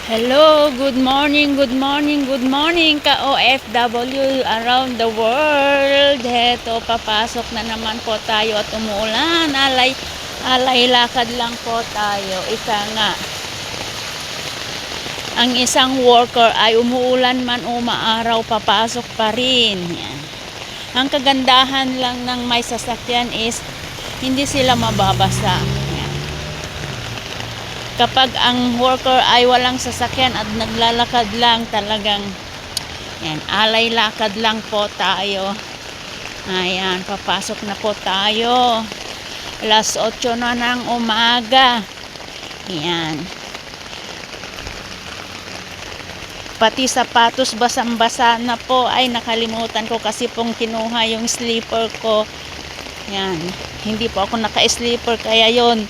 Hello, good morning, good morning, good morning ka OFW around the world. Heto, papasok na naman po tayo at umuulan. Alay lakad lang po tayo. Ika nga, ang isang worker ay umuulan man o maaraw, papasok pa rin. Yan. Ang kagandahan lang ng may sasakyan is hindi sila mababasa. Kapag ang worker ay walang sasakyan at naglalakad lang, talagang yan, alay lakad lang po tayo. Ayan, papasok na po tayo. Alas 8 na ng umaga. Yan. Pati sapatos basang-basa na po. Ay, nakalimutan ko kasi pong kinuha yung sleeper ko. Yan. Hindi po ako naka-sleeper, kaya yon,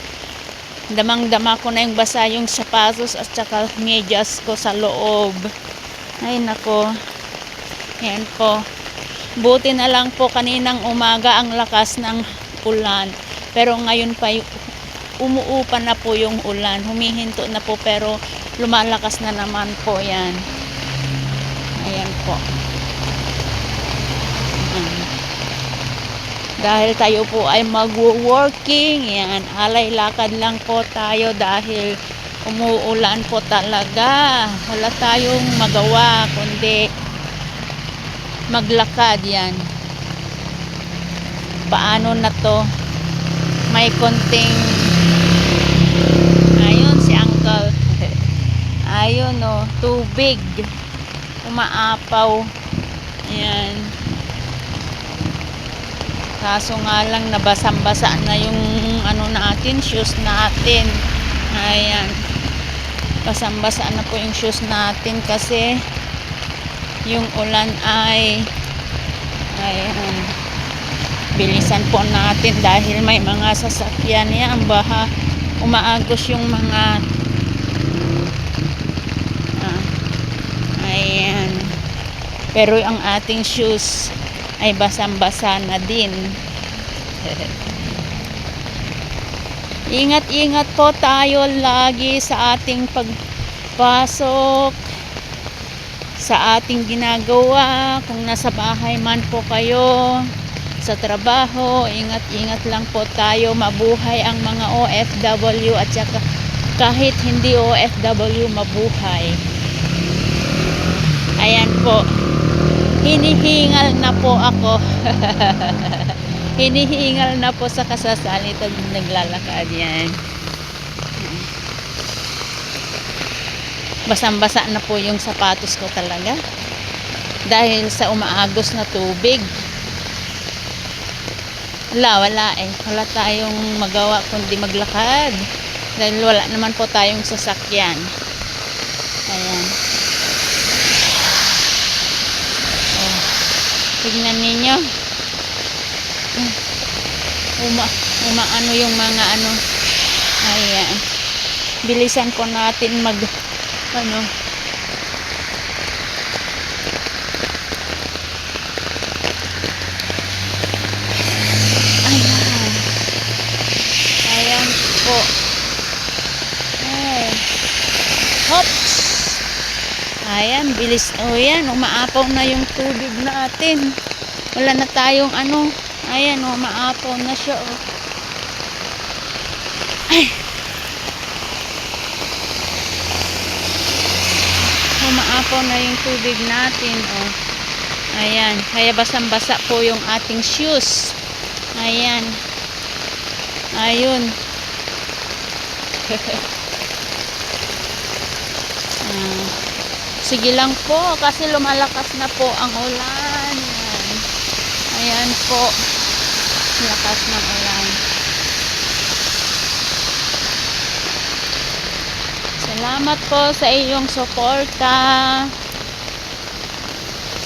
damang-dama ko na yung basa yung sapatos at saka medyas ko sa loob. Ay nako. Yan po. Buti na lang po kaninang umaga ang lakas ng ulan. Pero ngayon pa umuupa na po yung ulan. Humihinto na po pero lumalakas na naman po yan. Ayan po. Dahil tayo po ay mag-working, yan, alay lakad lang po tayo dahil umuulan po talaga. Wala tayong magawa kundi maglakad yan. Paano na to? May konting, ayun si uncle. Ayun o, tubig. Umaapaw. Ayan. Kaso nga lang nabasang-basa na yung ano natin, shoes natin. Ayan. Basang-basa na po yung shoes natin kasi yung ulan ay ayan. Bilisan po natin dahil may mga sasakyan yan. Baha, umaagos yung mga ayan. Pero ang ating shoes ay basang-basa na din. Ingat-ingat po tayo lagi sa ating pagpasok, sa ating ginagawa. Kung nasa bahay man po kayo, sa trabaho, ingat-ingat lang po tayo. Mabuhay ang mga OFW at saka kahit hindi OFW, mabuhay. Ayan po. Hinihingal na po ako. Hinihingal na po sa kasasalita naglalakad yan. Basang-basa na po yung sapatos ko talaga dahil sa umaagos na tubig. Wala eh. Wala tayong magawa kundi maglakad dahil wala naman po tayong sasakyan. Ayan. Tignan ninyo. Umaano yung mga ano. Ayan. Bilisan po natin mag ano. Ayan. Ayan po. Ay. Hops. Ayan, bilis. O yan, umaapaw na yung tubig natin. Wala na tayong ano. Ayan, umaapaw na siya. Oh. Ay. Umaapaw na yung tubig natin. Oh. Ayan, kaya basang-basa po yung ating shoes. Ayan. Ayun. Sige lang po kasi lumalakas na po ang ulan. Ayan po. Lakas ng ulan. Salamat po sa iyong suporta.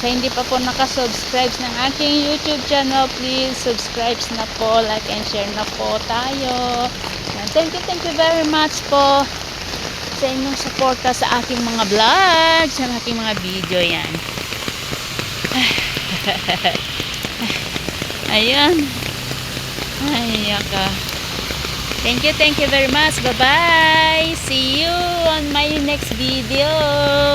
Sa hindi pa po nakasubscribe ng aking YouTube channel, please subscribe na po, like and share na po tayo. Thank you very much po sa inyong suporta sa aking mga vlog, sa aking mga video yan. Ayan. Ay, yaka. Thank you very much. Bye-bye. See you on my next next video.